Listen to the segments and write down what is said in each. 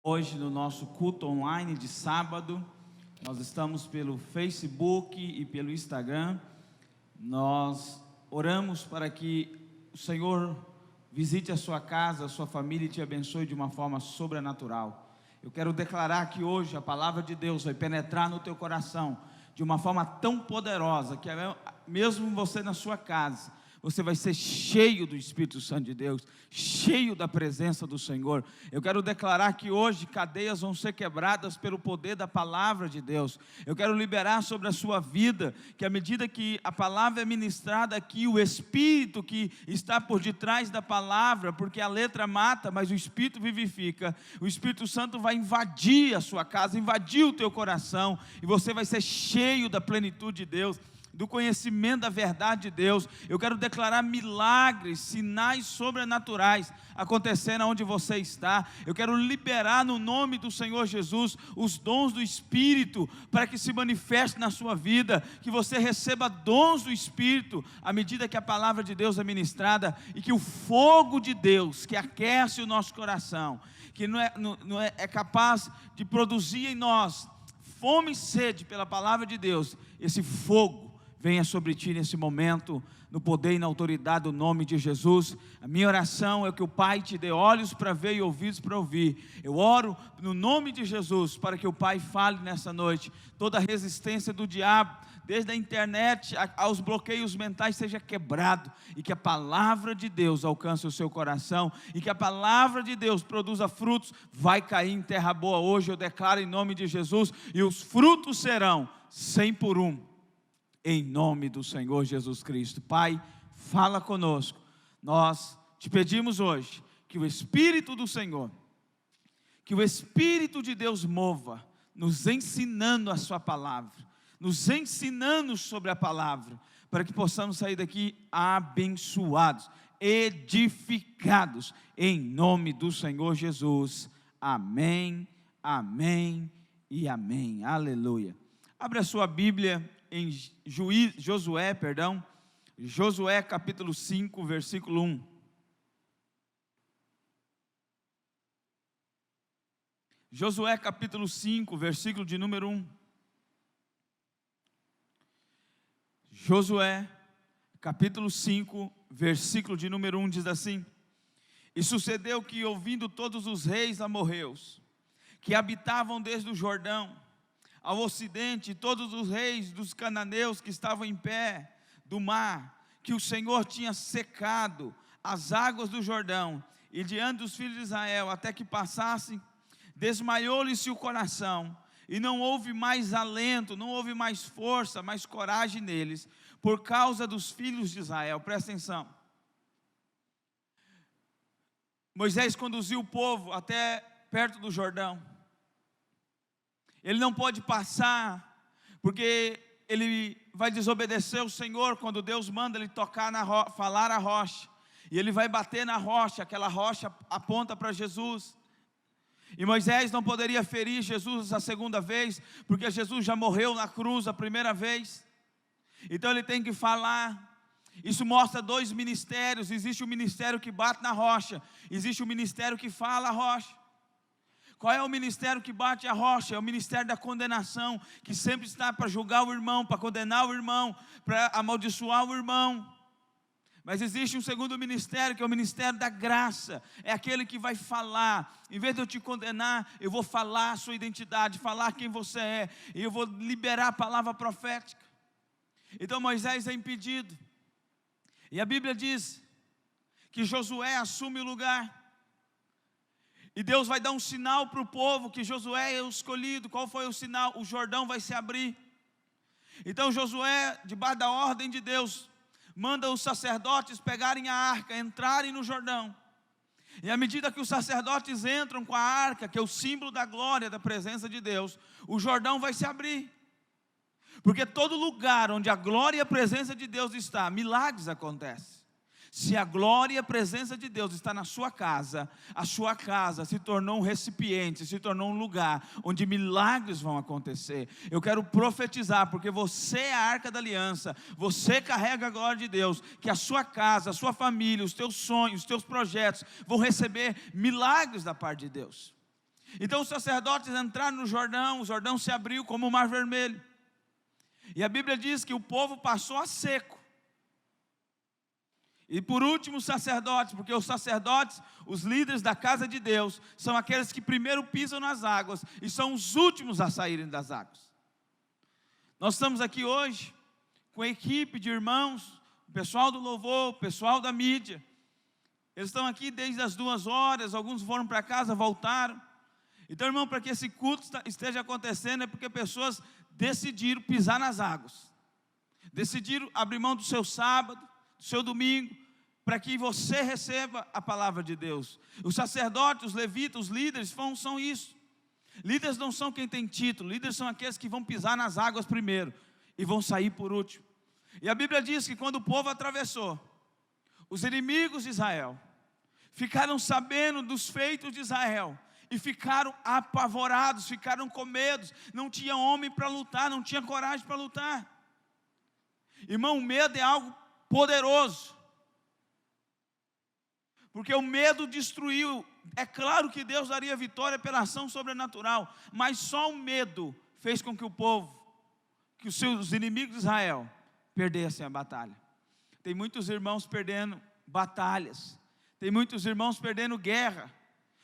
Hoje, no nosso culto online de sábado, nós estamos pelo Facebook e pelo Instagram. Nós oramos para que o Senhor visite a sua casa, a sua família e te abençoe de uma forma sobrenatural. Eu quero declarar que hoje a palavra de Deus vai penetrar no teu coração de uma forma tão poderosa que mesmo você na sua casa, você vai ser cheio do Espírito Santo de Deus, cheio da presença do Senhor. Eu quero declarar que hoje cadeias vão ser quebradas pelo poder da palavra de Deus. Eu quero liberar sobre a sua vida, que à medida que a palavra é ministrada aqui, o Espírito que está por detrás da palavra, porque a letra mata, mas o Espírito vivifica, o Espírito Santo vai invadir a sua casa, invadir o teu coração, e você vai ser cheio da plenitude de Deus, do conhecimento da verdade de Deus. Eu quero declarar milagres, sinais sobrenaturais acontecendo onde você está. Eu quero liberar no nome do Senhor Jesus os dons do Espírito para que se manifeste na sua vida, que você receba dons do Espírito à medida que a palavra de Deus é ministrada, e que o fogo de Deus que aquece o nosso coração, que é capaz de produzir em nós fome e sede pela palavra de Deus, esse fogo venha sobre ti nesse momento, no poder e na autoridade do nome de Jesus. A minha oração é que o Pai te dê olhos para ver e ouvidos para ouvir. Eu oro no nome de Jesus para que o Pai fale nessa noite. Toda a resistência do diabo, desde a internet aos bloqueios mentais, seja quebrado, e que a palavra de Deus alcance o seu coração, e que a palavra de Deus produza frutos. Vai cair em terra boa hoje, eu declaro em nome de Jesus, e os frutos serão 100 por 1. Em nome do Senhor Jesus Cristo. Pai, fala conosco. Nós te pedimos hoje que o Espírito do Senhor, que o Espírito de Deus mova, nos ensinando a sua palavra, nos ensinando sobre a palavra, para que possamos sair daqui abençoados, edificados, em nome do Senhor Jesus. Amém, amém e amém. Aleluia. Abre a sua Bíblia em Josué capítulo 5, versículo 1. Josué capítulo 5, versículo de número 1. Josué capítulo 5, versículo de número 1 diz assim: E sucedeu que, ouvindo todos os reis amorreus, que habitavam desde o Jordão ao ocidente, todos os reis dos cananeus que estavam em pé do mar, que o Senhor tinha secado as águas do Jordão, e diante dos filhos de Israel, até que passassem, desmaiou-lhes o coração, e não houve mais alento, não houve mais força, mais coragem neles, por causa dos filhos de Israel. Presta atenção. Moisés conduziu o povo até perto do Jordão. Ele não pode passar, porque ele vai desobedecer o Senhor quando Deus manda ele tocar falar a rocha. E ele vai bater na rocha, aquela rocha aponta para Jesus. E Moisés não poderia ferir Jesus a segunda vez, porque Jesus já morreu na cruz a primeira vez. Então ele tem que falar. Isso mostra dois ministérios. Existe o ministério que bate na rocha, existe o ministério que fala a rocha. Qual é o ministério que bate a rocha? É o ministério da condenação, que sempre está para julgar o irmão, para condenar o irmão, para amaldiçoar o irmão. Mas existe um segundo ministério, que é o ministério da graça. É aquele que vai falar. Em vez de eu te condenar, eu vou falar a sua identidade, falar quem você é, e eu vou liberar a palavra profética. Então Moisés é impedido. E a Bíblia diz que Josué assume o lugar. E Deus vai dar um sinal para o povo, que Josué é o escolhido. Qual foi o sinal? O Jordão vai se abrir. Então Josué, debaixo da ordem de Deus, manda os sacerdotes pegarem a arca, entrarem no Jordão. E à medida que os sacerdotes entram com a arca, que é o símbolo da glória, da presença de Deus, o Jordão vai se abrir. Porque todo lugar onde a glória e a presença de Deus está, milagres acontecem. Se a glória e a presença de Deus está na sua casa, a sua casa se tornou um recipiente, se tornou um lugar onde milagres vão acontecer. Eu quero profetizar, porque você é a arca da aliança, você carrega a glória de Deus, que a sua casa, a sua família, os teus sonhos, os teus projetos vão receber milagres da parte de Deus. Então os sacerdotes entraram no Jordão, o Jordão se abriu como o Mar Vermelho. E a Bíblia diz que o povo passou a seco. E por último os sacerdotes, porque os sacerdotes, os líderes da casa de Deus, são aqueles que primeiro pisam nas águas e são os últimos a saírem das águas. Nós estamos aqui hoje com a equipe de irmãos, o pessoal do louvor, o pessoal da mídia. Eles estão aqui desde as 2h, alguns foram para casa, voltaram. Então, irmão, para que esse culto esteja acontecendo é porque pessoas decidiram pisar nas águas. Decidiram abrir mão do seu sábado, do seu domingo, para que você receba a palavra de Deus. Os sacerdotes, os levitas, os líderes são isso. Líderes não são quem tem título, líderes são aqueles que vão pisar nas águas primeiro e vão sair por último. E a Bíblia diz que quando o povo atravessou, os inimigos de Israel ficaram sabendo dos feitos de Israel e ficaram apavorados, ficaram com medo. Não tinha homem para lutar, não tinha coragem para lutar. Irmão, o medo é algo poderoso, porque o medo destruiu. É claro que Deus daria vitória pela ação sobrenatural, mas só o medo fez com que o povo, que os seus inimigos de Israel perdessem a batalha. Tem muitos irmãos perdendo batalhas, tem muitos irmãos perdendo guerra.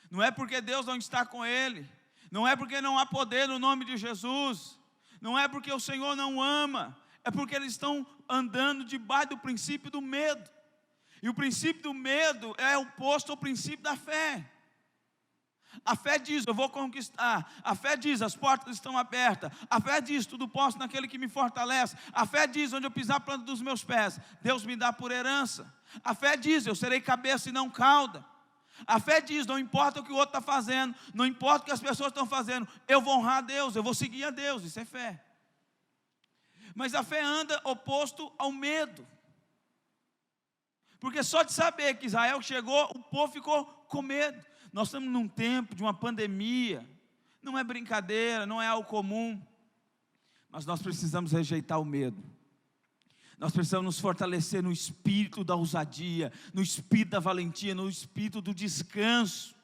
Não é porque Deus não está com ele, não é porque não há poder no nome de Jesus, não é porque o Senhor não ama, é porque eles estão andando debaixo do princípio do medo. E o princípio do medo é oposto ao princípio da fé. A fé diz, eu vou conquistar. A fé diz, as portas estão abertas. A fé diz, tudo posso naquele que me fortalece. A fé diz, onde eu pisar a planta dos meus pés, Deus me dá por herança. A fé diz, eu serei cabeça e não cauda. A fé diz, não importa o que o outro está fazendo, não importa o que as pessoas estão fazendo, eu vou honrar a Deus, eu vou seguir a Deus. Isso é fé. Mas a fé anda oposto ao medo. Porque só de saber que Israel chegou, o povo ficou com medo. Nós estamos num tempo de uma pandemia. Não é brincadeira, não é algo comum. Mas nós precisamos rejeitar o medo. Nós precisamos nos fortalecer no espírito da ousadia, no espírito da valentia, no espírito do descanso.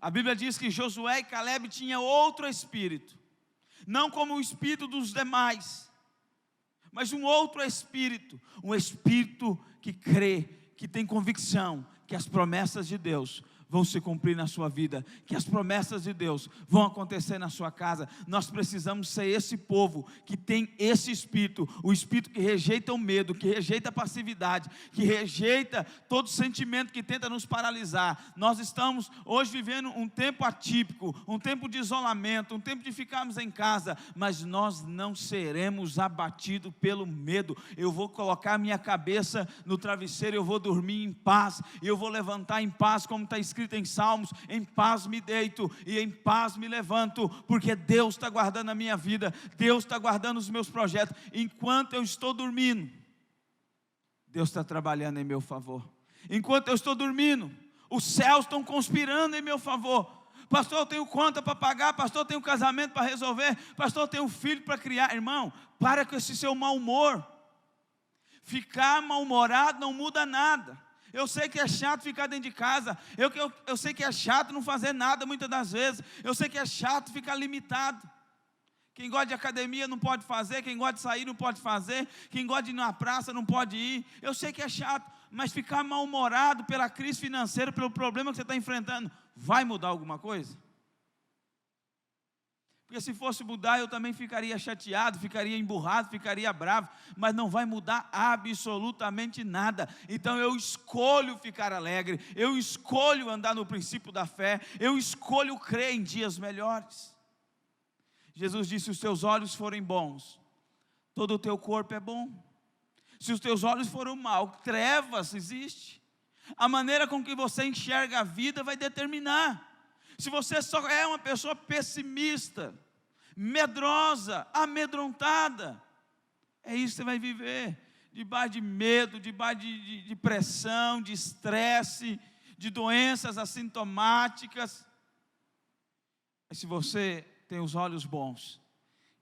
A Bíblia diz que Josué e Caleb tinham outro espírito. Não como o espírito dos demais, mas um outro espírito, um espírito que crê, que tem convicção que as promessas de Deus vão se cumprir na sua vida, que as promessas de Deus vão acontecer na sua casa. Nós precisamos ser esse povo que tem esse espírito, o espírito que rejeita o medo, que rejeita a passividade, que rejeita todo sentimento que tenta nos paralisar. Nós estamos hoje vivendo um tempo atípico, um tempo de isolamento, um tempo de ficarmos em casa, mas nós não seremos abatidos pelo medo. Eu vou colocar minha cabeça no travesseiro, eu vou dormir em paz, eu vou levantar em paz, como está escrito em Salmos, em paz me deito e em paz me levanto, porque Deus está guardando a minha vida, Deus está guardando os meus projetos. Enquanto eu estou dormindo, Deus está trabalhando em meu favor. Enquanto eu estou dormindo, os céus estão conspirando em meu favor. Pastor, eu tenho conta para pagar, pastor, eu tenho casamento para resolver, pastor, eu tenho um filho para criar. Irmão, para com esse seu mau humor. Ficar mal-humorado não muda nada. Eu sei que é chato ficar dentro de casa, eu sei que é chato não fazer nada muitas das vezes, eu sei que é chato ficar limitado. Quem gosta de academia não pode fazer, quem gosta de sair não pode fazer, quem gosta de ir na praça não pode ir. Eu sei que é chato, mas ficar mal-humorado pela crise financeira, pelo problema que você está enfrentando, vai mudar alguma coisa? Porque se fosse mudar, eu também ficaria chateado, ficaria emburrado, ficaria bravo, mas não vai mudar absolutamente nada. Então eu escolho ficar alegre, eu escolho andar no princípio da fé, eu escolho crer em dias melhores. Jesus disse: se os teus olhos forem bons, todo o teu corpo é bom. Se os teus olhos forem mal, trevas existe. A maneira com que você enxerga a vida vai determinar. Se você só é uma pessoa pessimista, medrosa, amedrontada, é isso que você vai viver, debaixo de medo, debaixo de pressão, de estresse, de doenças assintomáticas. Mas se você tem os olhos bons,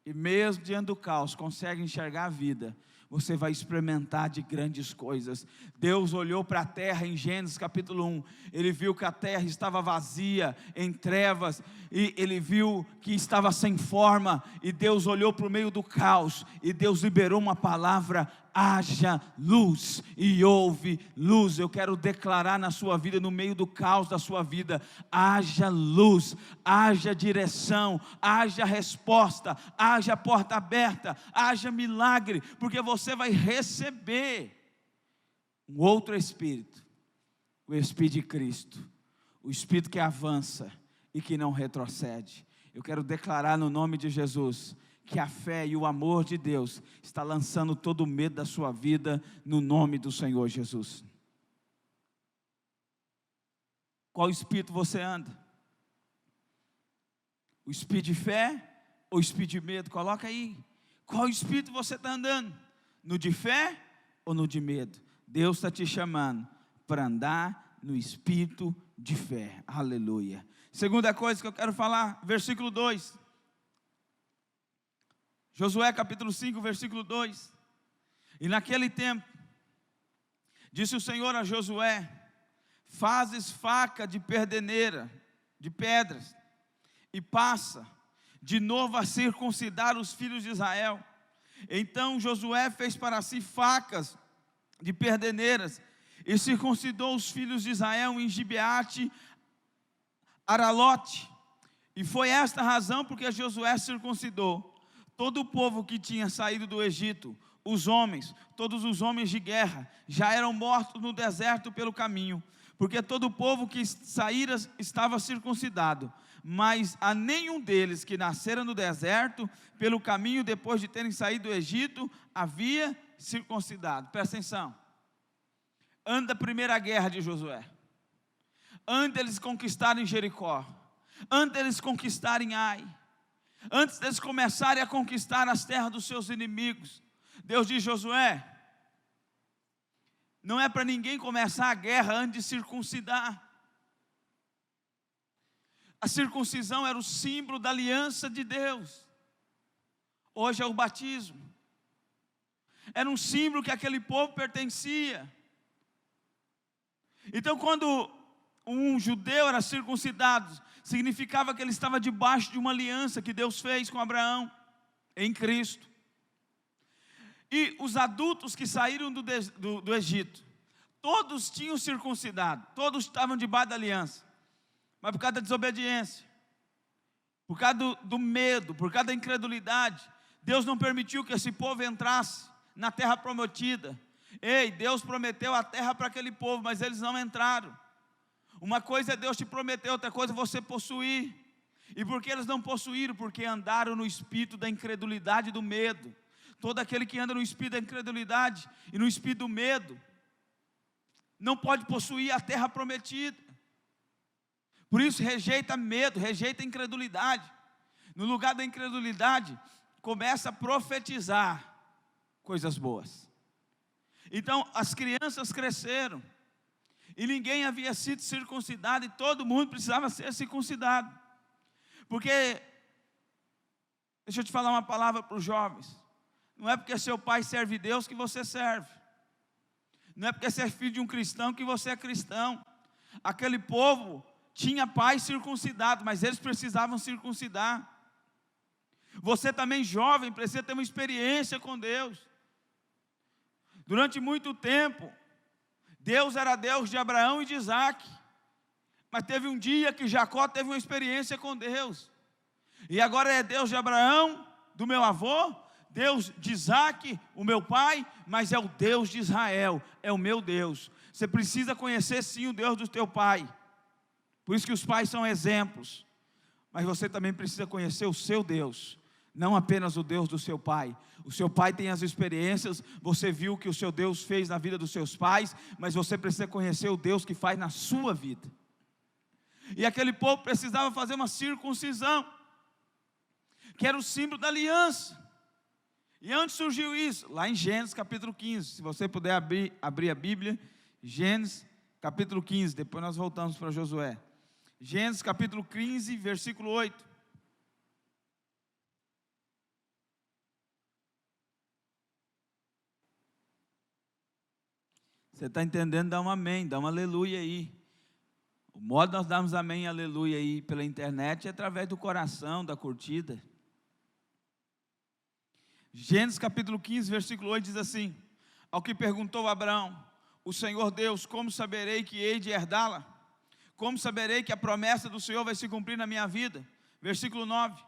e mesmo diante do caos, consegue enxergar a vida, você vai experimentar de grandes coisas. Deus olhou para a terra em Gênesis capítulo 1, Ele viu que a terra estava vazia, em trevas, e Ele viu que estava sem forma, e Deus olhou para o meio do caos, e Deus liberou uma palavra: haja luz, e houve luz. Eu quero declarar na sua vida, no meio do caos da sua vida, haja luz, haja direção, haja resposta, haja porta aberta, haja milagre, porque você vai receber um outro Espírito, o Espírito de Cristo, o Espírito que avança e que não retrocede. Eu quero declarar no nome de Jesus, que a fé e o amor de Deus está lançando todo o medo da sua vida, no nome do Senhor Jesus. Qual espírito você anda? O espírito de fé ou o espírito de medo? Coloca aí. Qual espírito você está andando? No de fé ou no de medo? Deus está te chamando para andar no espírito de fé. Aleluia. Segunda coisa que eu quero falar, versículo 2. Josué capítulo 5, versículo 2. E naquele tempo, disse o Senhor a Josué: fazes faca de perdeneira, de pedras, e passa de novo a circuncidar os filhos de Israel. Então Josué fez para si facas de perdeneiras, e circuncidou os filhos de Israel em Gibeate Aralote. E foi esta a razão porque Josué circuncidou todo o povo que tinha saído do Egito. Os homens, todos os homens de guerra, já eram mortos no deserto pelo caminho, porque todo o povo que saíra estava circuncidado, mas a nenhum deles que nascera no deserto pelo caminho, depois de terem saído do Egito, havia circuncidado. Presta atenção. Antes da primeira guerra de Josué, antes deles conquistarem Jericó, antes deles conquistarem Ai, antes deles começarem a conquistar as terras dos seus inimigos, Deus diz: Josué, não é para ninguém começar a guerra antes de circuncidar. A circuncisão era o símbolo da aliança de Deus. Hoje é o batismo. Era um símbolo que aquele povo pertencia. Então, quando um judeu era circuncidado, significava que ele estava debaixo de uma aliança que Deus fez com Abraão, em Cristo. E os adultos que saíram do Egito, todos tinham circuncidado, todos estavam debaixo da aliança, mas por causa da desobediência, por causa do medo, por causa da incredulidade, Deus não permitiu que esse povo entrasse na terra prometida. Ei, Deus prometeu a terra para aquele povo, mas eles não entraram. Uma coisa é Deus te prometer, outra coisa é você possuir. E por que eles não possuíram? Porque andaram no espírito da incredulidade e do medo. Todo aquele que anda no espírito da incredulidade e no espírito do medo, não pode possuir a terra prometida. Por isso rejeita medo, rejeita a incredulidade. No lugar da incredulidade, começa a profetizar coisas boas. Então as crianças cresceram, e ninguém havia sido circuncidado, e todo mundo precisava ser circuncidado. Porque, deixa eu te falar uma palavra para os jovens: não é porque seu pai serve Deus que você serve, não é porque você é filho de um cristão que você é cristão. Aquele povo tinha pai circuncidado, mas eles precisavam circuncidar. Você também, jovem, precisa ter uma experiência com Deus. Durante muito tempo, Deus era Deus de Abraão e de Isaac, mas teve um dia que Jacó teve uma experiência com Deus. E agora é Deus de Abraão, do meu avô, Deus de Isaac, o meu pai, mas é o Deus de Israel, é o meu Deus. Você precisa conhecer sim o Deus do teu pai. Por isso que os pais são exemplos. Mas você também precisa conhecer o seu Deus, não apenas o Deus do seu pai. O seu pai tem as experiências, você viu o que o seu Deus fez na vida dos seus pais, mas você precisa conhecer o Deus que faz na sua vida. E aquele povo precisava fazer uma circuncisão, que era o símbolo da aliança. E onde surgiu isso? Lá em Gênesis capítulo 15, se você puder abrir a Bíblia, Gênesis capítulo 15, depois nós voltamos para Josué. Gênesis capítulo 15, versículo 8. Você está entendendo? Dá um amém, dá um aleluia aí. O modo de nós darmos amém e aleluia aí pela internet é através do coração, da curtida. Gênesis capítulo 15, versículo 8 diz assim: ao que perguntou Abraão, o Senhor Deus, como saberei que hei de herdá-la? Como saberei que a promessa do Senhor vai se cumprir na minha vida? Versículo 9,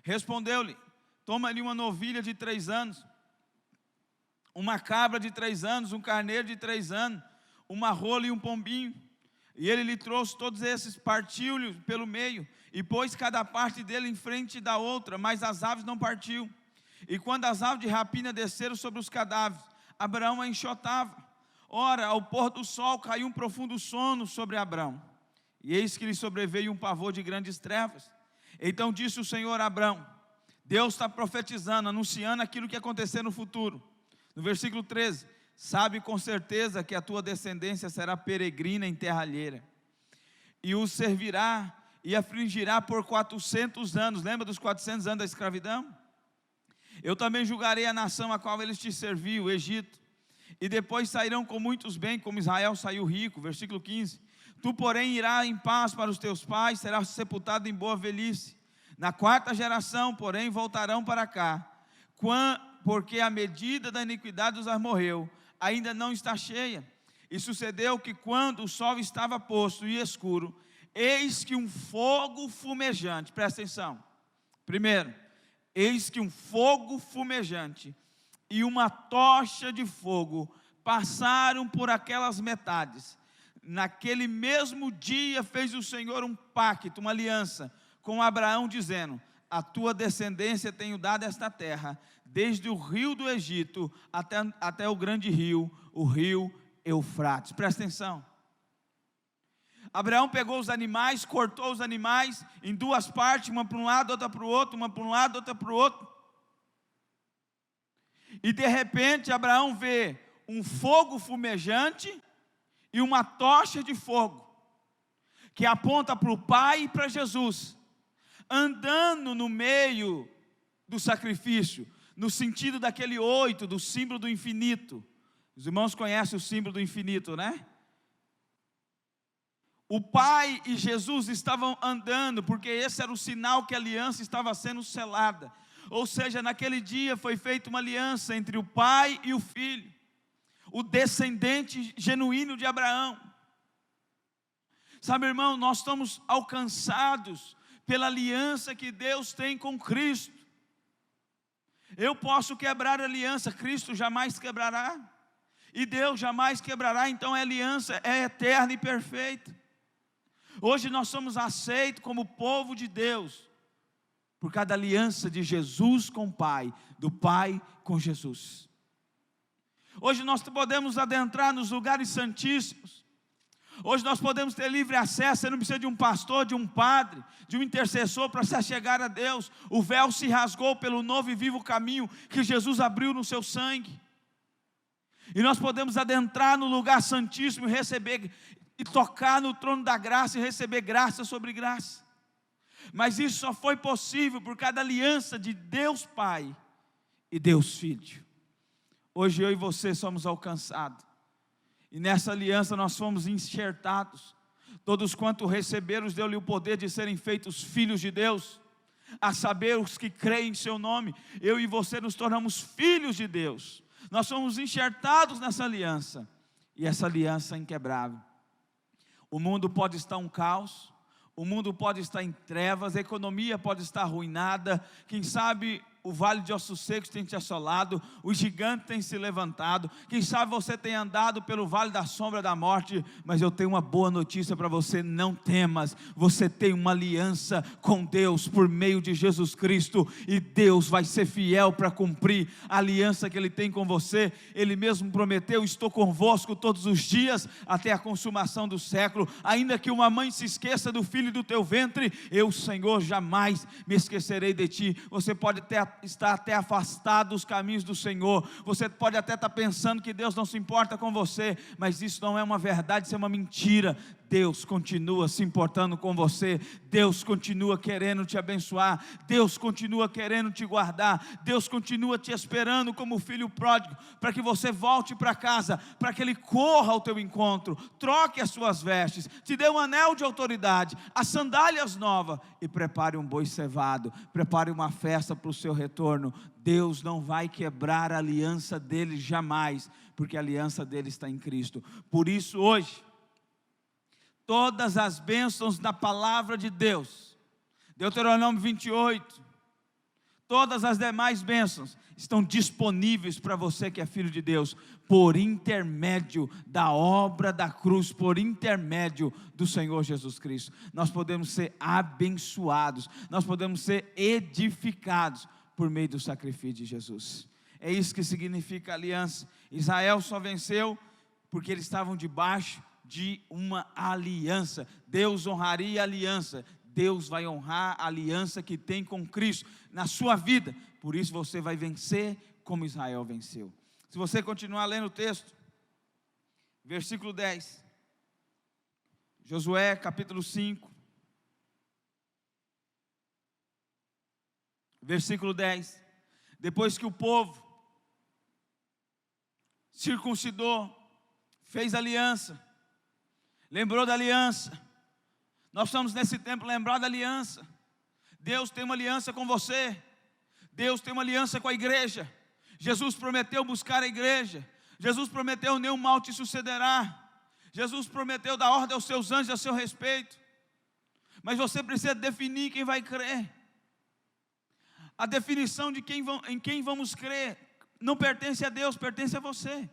respondeu-lhe: toma-lhe uma novilha de 3 anos, uma cabra de 3 anos, um carneiro de 3 anos, uma rola e um pombinho. E ele lhe trouxe todos esses, partiu-lhe pelo meio, e pôs cada parte dele em frente da outra, mas as aves não partiu. E quando as aves de rapina desceram sobre os cadáveres, Abraão a enxotava. Ora, ao pôr do sol caiu um profundo sono sobre Abraão, e eis que lhe sobreveio um pavor de grandes trevas. Então disse o Senhor a Abraão, Deus está profetizando, anunciando aquilo que ia acontecer no futuro. No versículo 13, sabe com certeza que a tua descendência será peregrina em terra alheia, e os servirá e afligirá por 400 anos. Lembra dos 400 anos da escravidão? Eu também julgarei a nação a qual eles te serviam, o Egito, e depois sairão com muitos bens, como Israel saiu rico. Versículo 15, tu porém irás em paz para os teus pais, serás sepultado em boa velhice. Na 4ª geração, porém, voltarão para cá, porque a medida da iniquidade dos amorreus ainda não está cheia. E sucedeu que quando o sol estava posto e escuro, eis que um fogo fumejante, presta atenção, primeiro, eis que um fogo fumejante e uma tocha de fogo passaram por aquelas metades. Naquele mesmo dia fez o Senhor um pacto, uma aliança com Abraão, dizendo, a tua descendência tenho dado esta terra, desde o rio do Egito até o grande rio, o rio Eufrates. Presta atenção. Abraão pegou os animais, cortou os animais em 2 partes, uma para um lado, outra para o outro, uma para um lado, outra para o outro. E de repente Abraão vê um fogo fumejante e uma tocha de fogo, que aponta para o Pai e para Jesus, andando no meio do sacrifício, no sentido daquele 8, do símbolo do infinito. Os irmãos conhecem o símbolo do infinito, né? O Pai e Jesus estavam andando, porque esse era o sinal que a aliança estava sendo selada. Ou seja, naquele dia foi feita uma aliança entre o Pai e o Filho, o descendente genuíno de Abraão. Sabe, irmão, nós estamos alcançados pela aliança que Deus tem com Cristo. Eu posso quebrar a aliança, Cristo jamais quebrará, e Deus jamais quebrará, então a aliança é eterna e perfeita. Hoje nós somos aceitos como povo de Deus, por cada aliança de Jesus com o Pai, do Pai com Jesus. Hoje nós podemos adentrar nos lugares santíssimos. Hoje nós podemos ter livre acesso. Você não precisa de um pastor, de um padre, de um intercessor para se achegar a Deus. O véu se rasgou pelo novo e vivo caminho que Jesus abriu no seu sangue. E nós podemos adentrar no lugar santíssimo e receber, e tocar no trono da graça e receber graça sobre graça. Mas isso só foi possível por cada aliança de Deus Pai e Deus Filho. Hoje eu e você somos alcançados, e nessa aliança nós fomos enxertados. Todos quanto receberam, deu-lhe o poder de serem feitos filhos de Deus, a saber, os que creem em seu nome. Eu e você nos tornamos filhos de Deus. Nós somos enxertados nessa aliança, e essa aliança é inquebrável. O mundo pode estar um caos, o mundo pode estar em trevas, a economia pode estar arruinada, quem sabe o vale de ossos secos tem te assolado, o gigante tem se levantado, quem sabe você tem andado pelo vale da sombra da morte, mas eu tenho uma boa notícia para você: não temas, você tem uma aliança com Deus por meio de Jesus Cristo, e Deus vai ser fiel para cumprir a aliança que Ele tem com você. Ele mesmo prometeu: estou convosco todos os dias, até a consumação do século. Ainda que uma mãe se esqueça do filho do teu ventre, eu, Senhor, jamais me esquecerei de ti. Você pode estar até afastado dos caminhos do Senhor, você pode até estar pensando que Deus não se importa com você, mas isso não é uma verdade, isso é uma mentira. Deus continua se importando com você, Deus continua querendo te abençoar, Deus continua querendo te guardar, Deus continua te esperando como filho pródigo, para que você volte para casa, para que Ele corra ao teu encontro, troque as suas vestes, te dê um anel de autoridade, as sandálias novas, e prepare um boi cevado, prepare uma festa para o seu retorno. Deus não vai quebrar a aliança dele jamais, porque a aliança dele está em Cristo. Por isso hoje, todas as bênçãos da palavra de Deus, Deuteronômio 28, todas as demais bênçãos estão disponíveis para você que é filho de Deus, por intermédio da obra da cruz, por intermédio do Senhor Jesus Cristo. Nós podemos ser abençoados, nós podemos ser edificados por meio do sacrifício de Jesus. É isso que significa aliança. Israel só venceu porque eles estavam debaixo de uma aliança. Deus honraria a aliança, Deus vai honrar a aliança que tem com Cristo na sua vida. Por isso você vai vencer como Israel venceu. Se você continuar lendo o texto, versículo 10, Josué capítulo 5, versículo 10, depois que o povo circuncidou, fez aliança, lembrou da aliança. Nós estamos nesse tempo lembrando da aliança. Deus tem uma aliança com você, Deus tem uma aliança com a igreja. Jesus prometeu buscar a igreja, Jesus prometeu: nenhum mal te sucederá. Jesus prometeu dar ordem aos seus anjos a seu respeito. Mas você precisa definir quem vai crer. A definição de em quem vamos crer não pertence a Deus, pertence a você.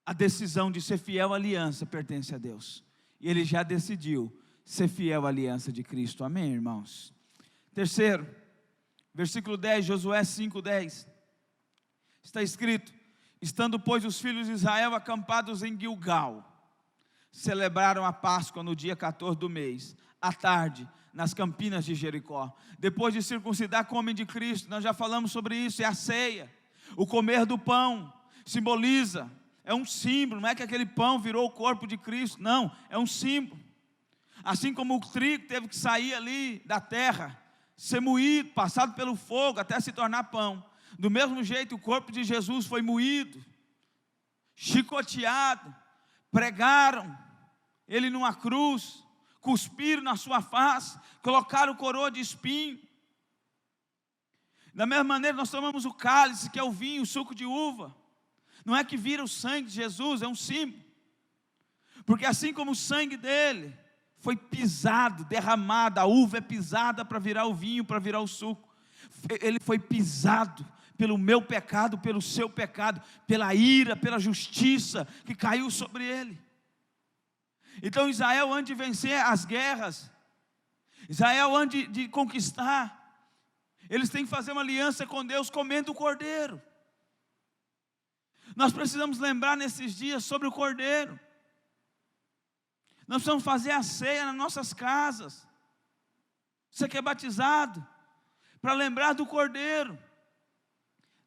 A decisão de ser fiel à aliança pertence a Deus, e Ele já decidiu ser fiel à aliança de Cristo. Amém, irmãos? Terceiro, versículo 10, Josué 5:10, está escrito: estando pois os filhos de Israel acampados em Gilgal, celebraram a Páscoa no dia 14 do mês, à tarde, nas campinas de Jericó. Depois de circuncidar, comem de Cristo. Nós já falamos sobre isso, é a ceia. O comer do pão simboliza, é um símbolo, não é que aquele pão virou o corpo de Cristo, não, é um símbolo. Assim como o trigo teve que sair ali da terra, ser moído, passado pelo fogo até se tornar pão, do mesmo jeito o corpo de Jesus foi moído, chicoteado, pregaram Ele numa cruz, cuspiram na sua face, colocaram coroa de espinho. Da mesma maneira nós tomamos o cálice, que é o vinho, o suco de uva. Não é que vira o sangue de Jesus, é um símbolo. Porque assim como o sangue dele foi pisado, derramado, a uva é pisada para virar o vinho, para virar o suco. Ele foi pisado pelo meu pecado, pelo seu pecado, pela ira, pela justiça que caiu sobre ele. Então Israel, antes de vencer as guerras, Israel, antes de conquistar, eles têm que fazer uma aliança com Deus, comendo o cordeiro. Nós precisamos lembrar nesses dias sobre o cordeiro. Nós precisamos fazer a ceia nas nossas casas. Você que é batizado, para lembrar do cordeiro,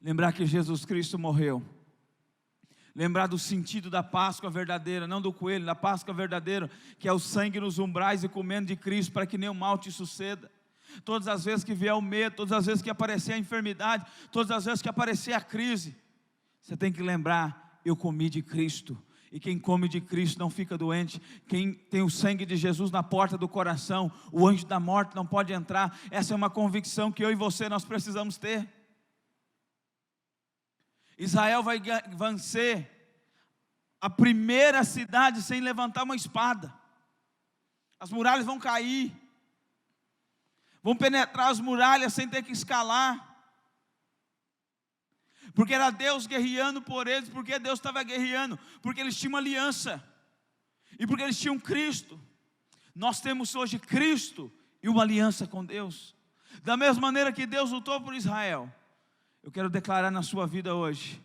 lembrar que Jesus Cristo morreu, lembrar do sentido da Páscoa verdadeira, não do coelho, da Páscoa verdadeira, que é o sangue nos umbrais e comendo de Cristo, para que nenhum mal te suceda. Todas as vezes que vier o medo, todas as vezes que aparecer a enfermidade, todas as vezes que aparecer a crise, você tem que lembrar: eu comi de Cristo. E quem come de Cristo não fica doente. Quem tem o sangue de Jesus na porta do coração, o anjo da morte não pode entrar. Essa é uma convicção que eu e você nós precisamos ter. Israel vai vencer a primeira cidade sem levantar uma espada. As muralhas vão cair. Vão penetrar as muralhas sem ter que escalar. Porque era Deus guerreando por eles. Porque Deus estava guerreando? Porque eles tinham uma aliança. E porque eles tinham Cristo. Nós temos hoje Cristo e uma aliança com Deus. Da mesma maneira que Deus lutou por Israel, eu quero declarar na sua vida hoje: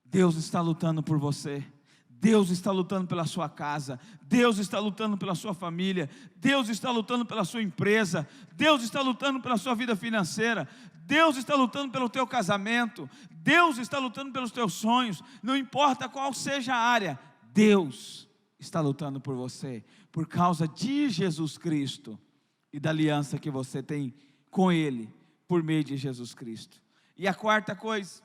Deus está lutando por você. Deus está lutando pela sua casa. Deus está lutando pela sua família. Deus está lutando pela sua empresa. Deus está lutando pela sua vida financeira. Deus está lutando pelo teu casamento. Deus está lutando pelos teus sonhos. Não importa qual seja a área, Deus está lutando por você, por causa de Jesus Cristo e da aliança que você tem com Ele, por meio de Jesus Cristo. E a quarta coisa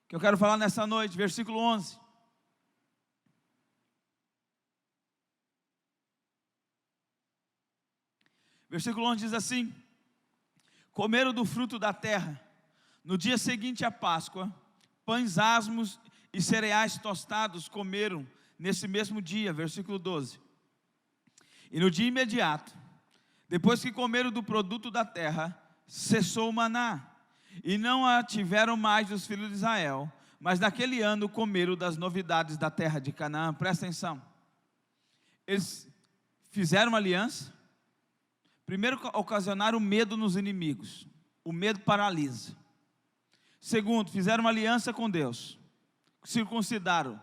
que eu quero falar nessa noite, versículo 11. Versículo 11 diz assim: comeram do fruto da terra, no dia seguinte à Páscoa, pães asmos e cereais tostados comeram nesse mesmo dia. Versículo 12. E no dia imediato, depois que comeram do produto da terra, cessou o maná, e não a tiveram mais os filhos de Israel, mas naquele ano comeram das novidades da terra de Canaã. Presta atenção. Eles fizeram uma aliança. Primeiro, ocasionaram medo nos inimigos. O medo paralisa. Segundo, fizeram uma aliança com Deus. Circuncidaram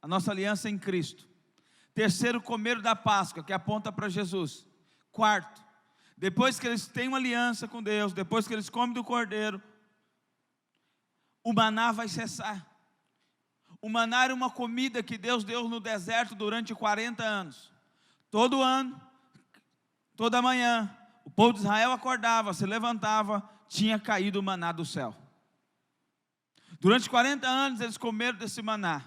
a nossa aliança em Cristo. Terceiro, comeram da Páscoa, que aponta para Jesus. Quarto, depois que eles têm uma aliança com Deus, depois que eles comem do cordeiro, o maná vai cessar. O maná era uma comida que Deus deu no deserto durante 40 anos. Todo ano, toda manhã, o povo de Israel acordava, se levantava, tinha caído o maná do céu. Durante 40 anos eles comeram desse maná.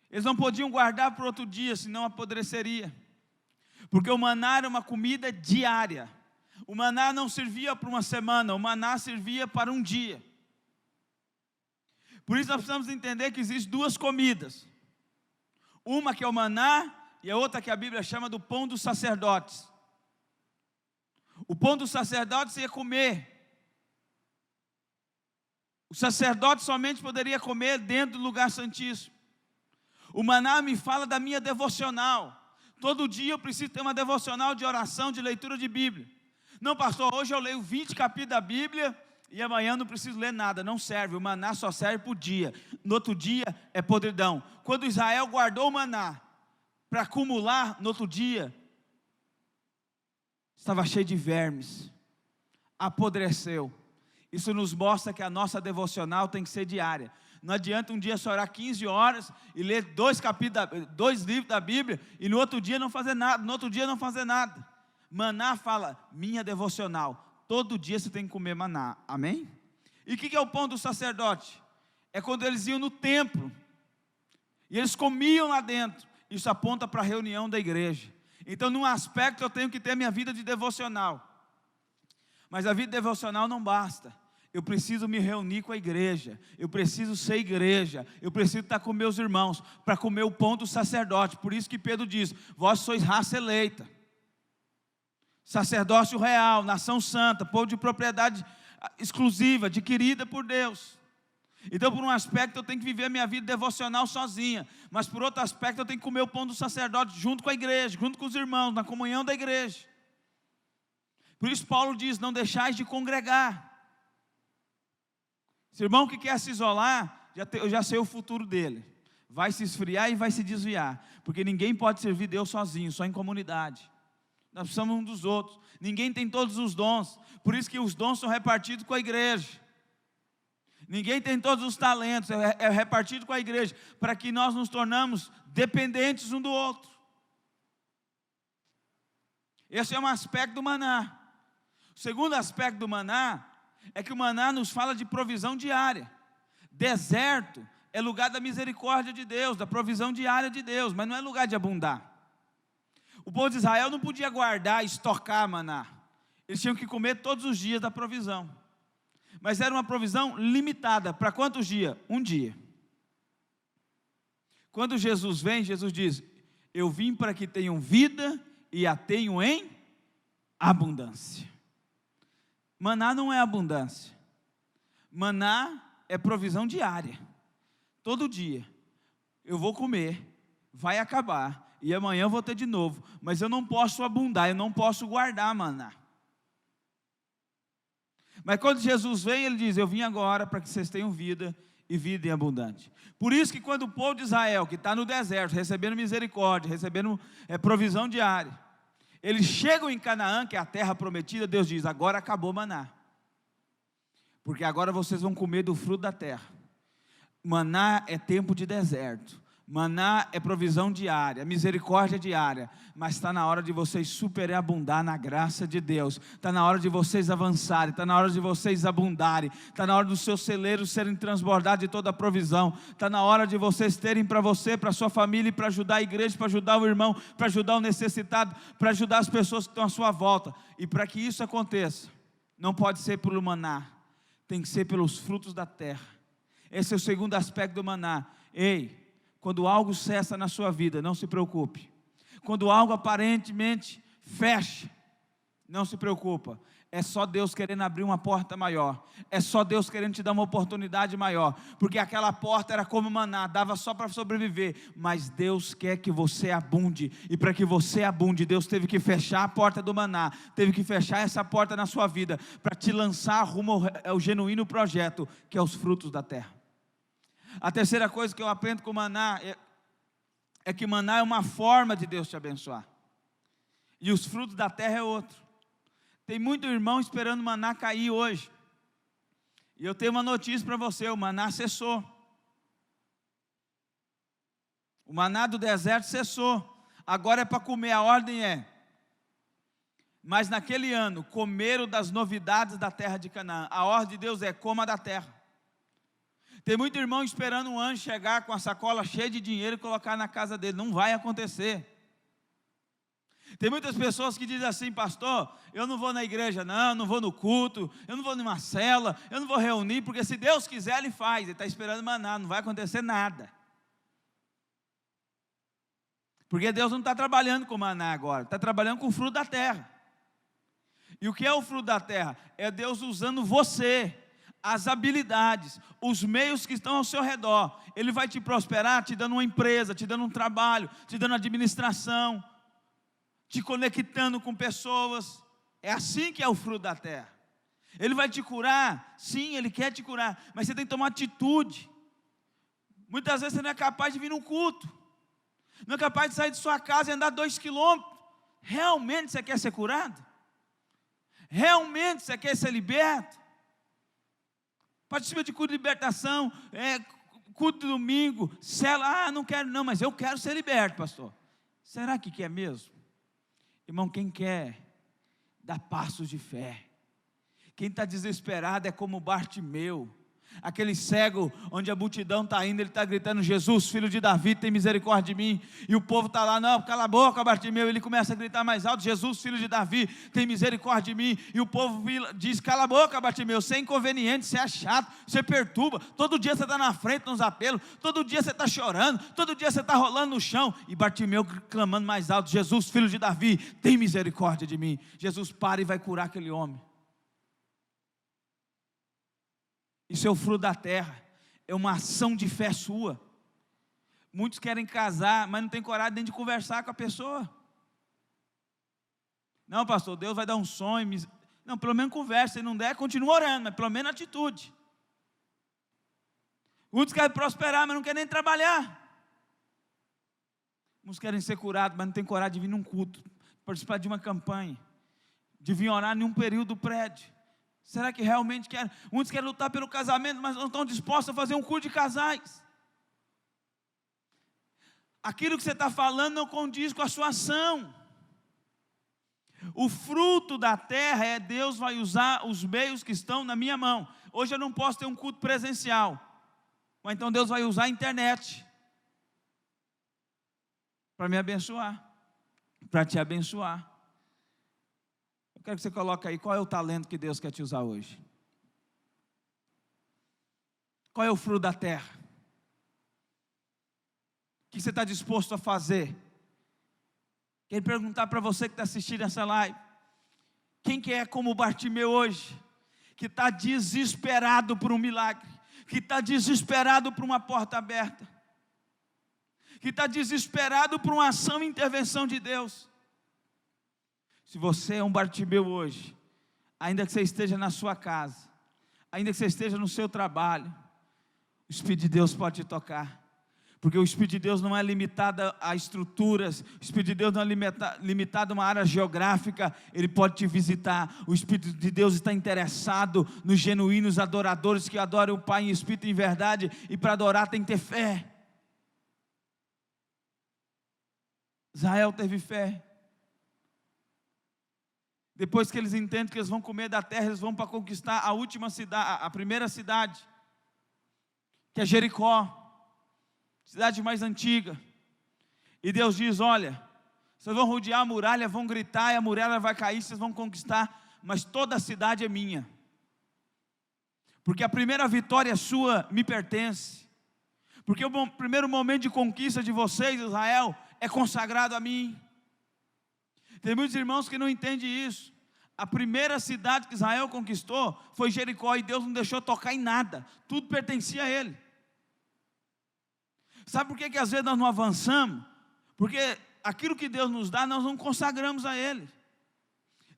Eles não podiam guardar para outro dia, senão apodreceria. Porque o maná era uma comida diária. O maná não servia para uma semana, o maná servia para um dia. Por isso nós precisamos entender que existem duas comidas. Uma que é o maná, e a outra que a Bíblia chama do pão dos sacerdotes. O pão dos sacerdotes ia comer. O sacerdote somente poderia comer dentro do lugar santíssimo. O maná me fala da minha devocional. Todo dia eu preciso ter uma devocional de oração, de leitura de Bíblia. Não, pastor, hoje eu leio 20 capítulos da Bíblia e amanhã eu não preciso ler nada. Não serve, o maná só serve por dia. No outro dia é podridão. Quando Israel guardou o maná para acumular no outro dia, estava cheio de vermes, apodreceu. Isso nos mostra que a nossa devocional tem que ser diária. Não adianta um dia só orar 15 horas e ler 2 livros da Bíblia e no outro dia não fazer nada, no outro dia não fazer nada. Maná fala, minha devocional, todo dia você tem que comer maná, amém? E o que é o pão do sacerdote? É quando eles iam no templo e eles comiam lá dentro. Isso aponta para a reunião da igreja. Então, num aspecto, eu tenho que ter minha vida de devocional. Mas a vida devocional não basta. Eu preciso me reunir com a igreja. Eu preciso ser igreja. Eu preciso estar com meus irmãos para comer o pão do sacerdote. Por isso que Pedro diz: vós sois raça eleita, sacerdócio real, nação santa, povo de propriedade exclusiva, adquirida por Deus. Então, por um aspecto, eu tenho que viver a minha vida devocional sozinha, mas por outro aspecto, eu tenho que comer o pão do sacerdote junto com a igreja, junto com os irmãos, na comunhão da igreja. Por isso Paulo diz, não deixais de congregar. Esse irmão que quer se isolar, eu já sei o futuro dele. Vai se esfriar e vai se desviar, porque ninguém pode servir Deus sozinho, só em comunidade. Nós precisamos uns dos outros. Ninguém tem todos os dons, por isso que os dons são repartidos com a igreja. Ninguém tem todos os talentos, é repartido com a igreja, para que nós nos tornamos dependentes um do outro. Esse é um aspecto do maná. O segundo aspecto do maná é que o maná nos fala de provisão diária. Deserto é lugar da misericórdia de Deus, da provisão diária de Deus, mas não é lugar de abundar. O povo de Israel não podia guardar e estocar maná. Eles tinham que comer todos os dias da provisão. Mas era uma provisão limitada. Para quantos dias? Um dia. Quando Jesus vem, Jesus diz: eu vim para que tenham vida e a tenham em abundância. Maná não é abundância. Maná é provisão diária. Todo dia eu vou comer, vai acabar, e amanhã eu vou ter de novo. Mas eu não posso abundar, eu não posso guardar maná. Mas quando Jesus vem, ele diz: eu vim agora para que vocês tenham vida e vida em abundante. Por isso que quando o povo de Israel, que está no deserto, recebendo misericórdia, recebendo provisão diária, eles chegam em Canaã, que é a terra prometida, Deus diz: agora acabou o maná, porque agora vocês vão comer do fruto da terra. Maná é tempo de deserto, maná é provisão diária, misericórdia diária, mas está na hora de vocês superabundar na graça de Deus, está na hora de vocês avançarem, está na hora de vocês abundarem, está na hora dos seus celeiros serem transbordados de toda a provisão, está na hora de vocês terem para você, para a sua família, e para ajudar a igreja, para ajudar o irmão, para ajudar o necessitado, para ajudar as pessoas que estão à sua volta. E para que isso aconteça, não pode ser pelo maná, tem que ser pelos frutos da terra. Esse é o segundo aspecto do maná. Ei, quando algo cessa na sua vida, não se preocupe. Quando algo aparentemente fecha, não se preocupa. É só Deus querendo abrir uma porta maior. É só Deus querendo te dar uma oportunidade maior. Porque aquela porta era como maná, dava só para sobreviver. Mas Deus quer que você abunde. E para que você abunde, Deus teve que fechar a porta do maná. Teve que fechar essa porta na sua vida, para te lançar rumo ao genuíno projeto, que é os frutos da terra. A terceira coisa que eu aprendo com maná é que maná é uma forma de Deus te abençoar. E os frutos da terra é outro. Tem muito irmão esperando o maná cair hoje. E eu tenho uma notícia para você: o maná cessou. O maná do deserto cessou. Agora é para comer, a ordem é: mas naquele ano comeram das novidades da terra de Canaã. A ordem de Deus é: coma da terra. Tem muito irmão esperando um anjo chegar com a sacola cheia de dinheiro e colocar na casa dele. Não vai acontecer. Tem muitas pessoas que dizem assim: pastor, eu não vou na igreja não vou no culto, eu não vou numa cela, eu não vou reunir, porque se Deus quiser Ele faz. Ele está esperando maná, não vai acontecer nada. Porque Deus não está trabalhando com maná agora, está trabalhando com o fruto da terra. E o que é o fruto da terra? É Deus usando você, as habilidades, os meios que estão ao seu redor. Ele vai te prosperar te dando uma empresa, te dando um trabalho, te dando administração, te conectando com pessoas. É assim que é o fruto da terra. Ele vai te curar, sim, Ele quer te curar, mas você tem que tomar atitude. Muitas vezes você não é capaz de vir num culto, não é capaz de sair de sua casa e andar 2 quilômetros. Realmente você quer ser curado? Realmente você quer ser liberto? Participa de culto de libertação, culto de domingo, cela. Não quero não, mas eu quero ser liberto, pastor. Será que quer mesmo? Irmão, quem quer, dá passos de fé. Quem está desesperado é como Bartimeu, aquele cego, onde a multidão está indo, ele está gritando: Jesus, filho de Davi, tem misericórdia de mim. E o povo está lá: não, cala a boca, Bartimeu. Ele começa a gritar mais alto: Jesus, filho de Davi, tem misericórdia de mim. E o povo diz: cala a boca, Bartimeu, você é inconveniente, você é chato, você perturba. Todo dia você está na frente nos apelos, todo dia você está chorando, todo dia você está rolando no chão. E Bartimeu clamando mais alto: Jesus, filho de Davi, tem misericórdia de mim. Jesus para e vai curar aquele homem. Isso é o fruto da terra, é uma ação de fé sua. Muitos querem casar, mas não tem coragem nem de conversar com a pessoa. Não, pastor, Deus vai dar um sonho. Não, pelo menos conversa, se não der, continua orando, mas pelo menos atitude. Muitos querem prosperar, mas não querem nem trabalhar. Muitos querem ser curados, mas não tem coragem de vir num culto, participar de uma campanha, de vir orar em um período do prédio. Será que realmente querem? Muitos querem lutar pelo casamento, mas não estão dispostos a fazer um culto de casais. Aquilo que você está falando não condiz com a sua ação. O fruto da terra é: Deus vai usar os meios que estão na minha mão. Hoje eu não posso ter um culto presencial, mas então Deus vai usar a internet para me abençoar, para te abençoar. Eu quero que você coloque aí: qual é o talento que Deus quer te usar hoje? Qual é o fruto da terra? que você está disposto a fazer? Quero perguntar para você que está assistindo essa live, quem que é como Bartimeu hoje, que está desesperado por um milagre, que está desesperado por uma porta aberta, que está desesperado por uma ação e intervenção de Deus? Se você é um Bartimeu hoje, ainda que você esteja na sua casa, ainda que você esteja no seu trabalho, o Espírito de Deus pode te tocar. Porque o Espírito de Deus não é limitado a estruturas, o Espírito de Deus não é limitado a uma área geográfica, ele pode te visitar. O Espírito de Deus está interessado nos genuínos adoradores que adoram o Pai em espírito e em verdade, e para adorar tem que ter fé. Israel teve fé. Depois que eles entendem que eles vão comer da terra, eles vão para conquistar a última cidade, a primeira cidade, que é Jericó. Cidade mais antiga, e Deus diz: olha, vocês vão rodear a muralha, vão gritar, e a muralha vai cair, vocês vão conquistar, mas toda a cidade é minha, porque a primeira vitória sua me pertence, porque o primeiro momento de conquista de vocês, Israel, é consagrado a mim. Tem muitos irmãos que não entendem isso. A primeira cidade que Israel conquistou foi Jericó, e Deus não deixou tocar em nada, tudo pertencia a ele. Sabe por que às vezes nós não avançamos? Porque aquilo que Deus nos dá, nós não consagramos a Ele.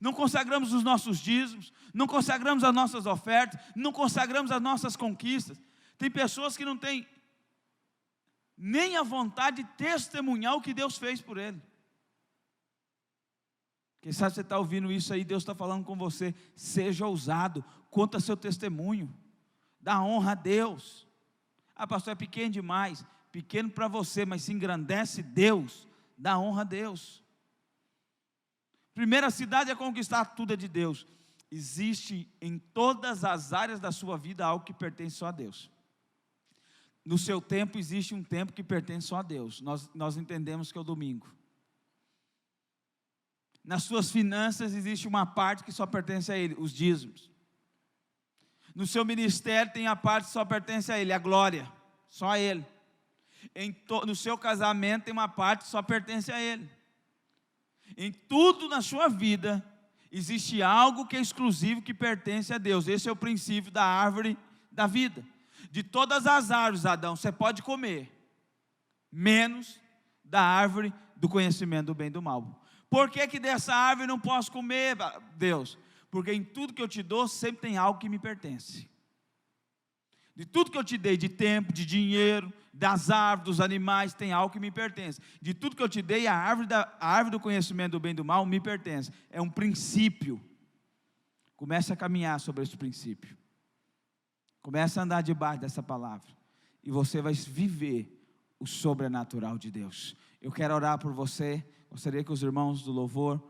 Não consagramos os nossos dízimos, não consagramos as nossas ofertas, não consagramos as nossas conquistas. Tem pessoas que não têm nem a vontade de testemunhar o que Deus fez por ele. Quem sabe você está ouvindo isso aí, Deus está falando com você. Seja ousado, conta seu testemunho, dá honra a Deus. Ah, pastor, é pequeno demais. Pequeno para você, mas se engrandece Deus, dá honra a Deus. Primeira cidade é conquistar, tudo é de Deus. Existe em todas as áreas da sua vida algo que pertence só a Deus. No seu tempo existe um tempo que pertence só a Deus. Nós entendemos que é o domingo. Nas suas finanças existe uma parte que só pertence a Ele, os dízimos. No seu ministério tem a parte que só pertence a Ele, a glória, só a Ele. No seu casamento tem uma parte que só pertence a Ele. Em tudo na sua vida existe algo que é exclusivo, que pertence a Deus. Esse é o princípio da árvore da vida. De todas as árvores, Adão, você pode comer, menos da árvore do conhecimento do bem e do mal. Por que dessa árvore não posso comer, Deus? Porque em tudo que eu te dou sempre tem algo que me pertence. De tudo que eu te dei, de tempo, de dinheiro, das árvores, dos animais, tem algo que me pertence. De tudo que eu te dei, a árvore do conhecimento do bem e do mal me pertence. É um princípio. Comece a caminhar sobre esse princípio. Comece a andar debaixo dessa palavra. E você vai viver o sobrenatural de Deus. Eu quero orar por você. Gostaria que os irmãos do louvor